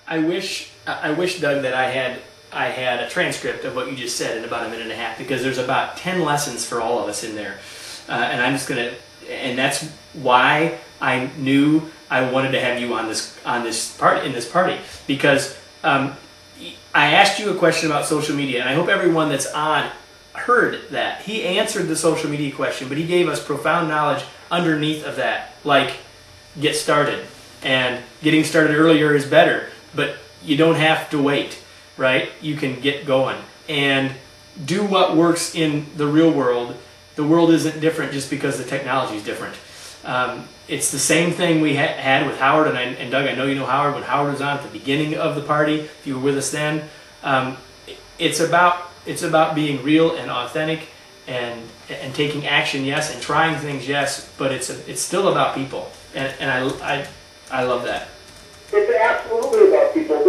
I wish, Doug, that I had a transcript of what you just said in about a minute and a half, because there's about 10 lessons for all of us in there, and I'm just gonna, and that's why I knew I wanted to have you on this party, because I asked you a question about social media, and I hope everyone that's on heard that. He answered the social media question, but he gave us profound knowledge underneath of that, like get started, and getting started earlier is better, but you don't have to wait, right? You can get going and do what works in the real world. The world isn't different just because the technology is different. It's the same thing we had with Howard, and Doug, I know you know Howard, when Howard was on at the beginning of the party, if you were with us then. It's about being real and authentic and taking action, yes, and trying things, yes, but it's still about people, and I love that. It's absolutely about people.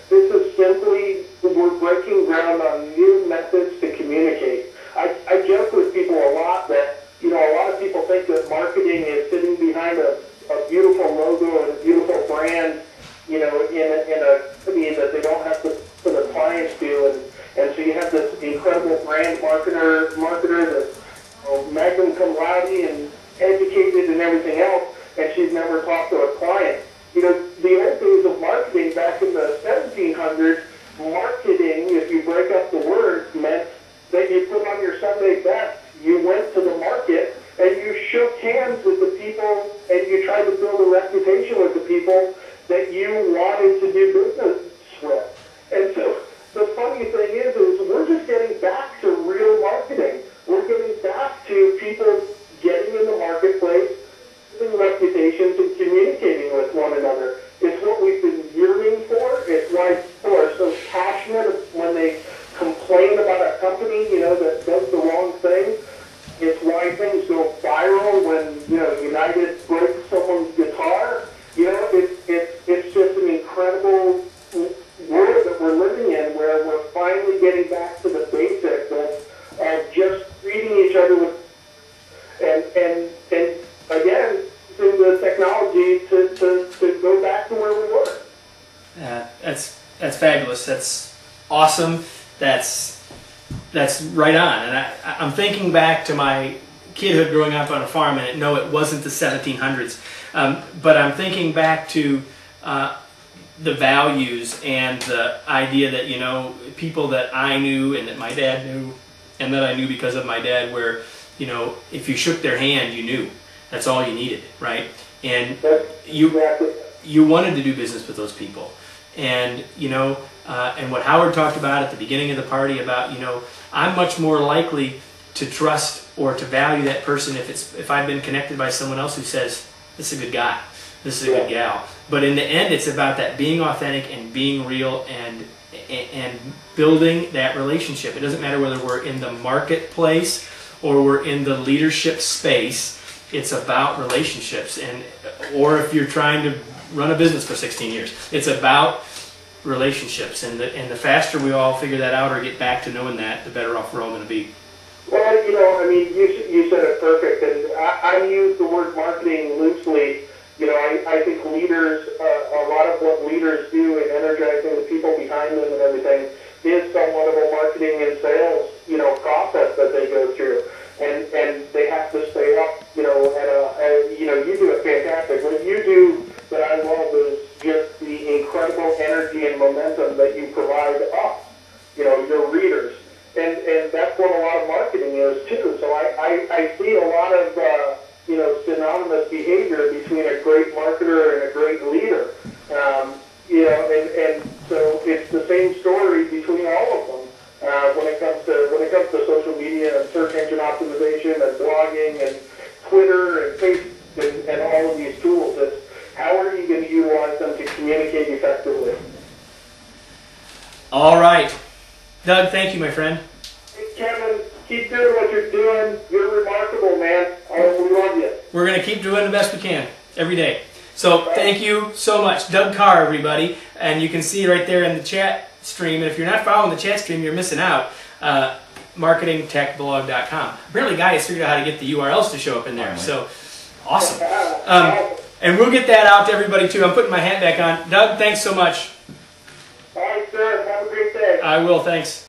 This is simply, we're breaking ground on new methods to communicate. I joke with people a lot that, you know, a lot of people think that marketing is sitting behind a beautiful logo and a beautiful brand, you know, in a company that they don't have to, for the clients do, and so you have this incredible brand marketer that's magna cum laude and educated and everything else, and she's never talked to a client. You know, the old days of marketing back in the 1700s, marketing, if you break up the word, meant that you put on your Sunday best, you went to the market, and you shook hands with the people, and you tried to build a reputation with the people that you wanted to do business with. And so the funny thing is we're just getting back to real marketing. We're getting back to people getting in the marketplace, building reputations, and communicating with one another. It's what we've been yearning for. It's why people are so passionate when they complain about a company, you know, that does the wrong thing. It's why things go viral when, you know, United breaks someone's guitar. You know, it's just an incredible world that we're living in, where we're finally getting back to the basics of just treating each other with, and again, using the technology to go back to where we were. That's fabulous. That's awesome. That's right on. And I'm thinking back to my kidhood growing up on a farm, and no, it wasn't the 1700s. But I'm thinking back to the values and the idea that, you know, people that I knew and that my dad knew and that I knew because of my dad, where, you know, if you shook their hand, you knew. That's all you needed, right? And you wanted to do business with those people. And, you know, and what Howard talked about at the beginning of the party about, you know, I'm much more likely to trust or to value that person if I've been connected by someone else who says, this is a good guy, this is a good gal. But in the end, it's about that being authentic and being real and building that relationship. It doesn't matter whether we're in the marketplace or we're in the leadership space. It's about relationships, or if you're trying to run a business for 16 years, it's about relationships. And the faster we all figure that out or get back to knowing that, the better off we're all going to be. Well, you know, I mean, you said it perfect, and I use the word marketing loosely. You know, I think leaders, a lot of what leaders do in energizing the people behind them and everything is somewhat of a marketing and sales, you know, process that they go through. And they have to stay up, you know, you know, you do it fantastic. What you do that I love is just the incredible energy and momentum that you provide us, you know, your readers. And that's what a lot of marketing is too. So I see a lot of, you know, synonymous behavior between a great marketer and a great leader. You know, and so it's the same story between all of them. When it comes to social media and search engine optimization and blogging and Twitter and Facebook and all of these tools, it's how are you going to utilize them to communicate effectively? All right. Doug, thank you, my friend. Hey, Kevin, keep doing what you're doing. You're remarkable, man. We love you. We're going to keep doing the best we can every day. So thank you so much. Doug Karr, everybody. And you can see right there in the chat stream. And if you're not following the chat stream, you're missing out. marketingtechblog.com. Apparently, guys figured out how to get the URLs to show up in there. So awesome. And we'll get that out to everybody, too. I'm putting my hat back on. Doug, thanks so much. I will. Thanks.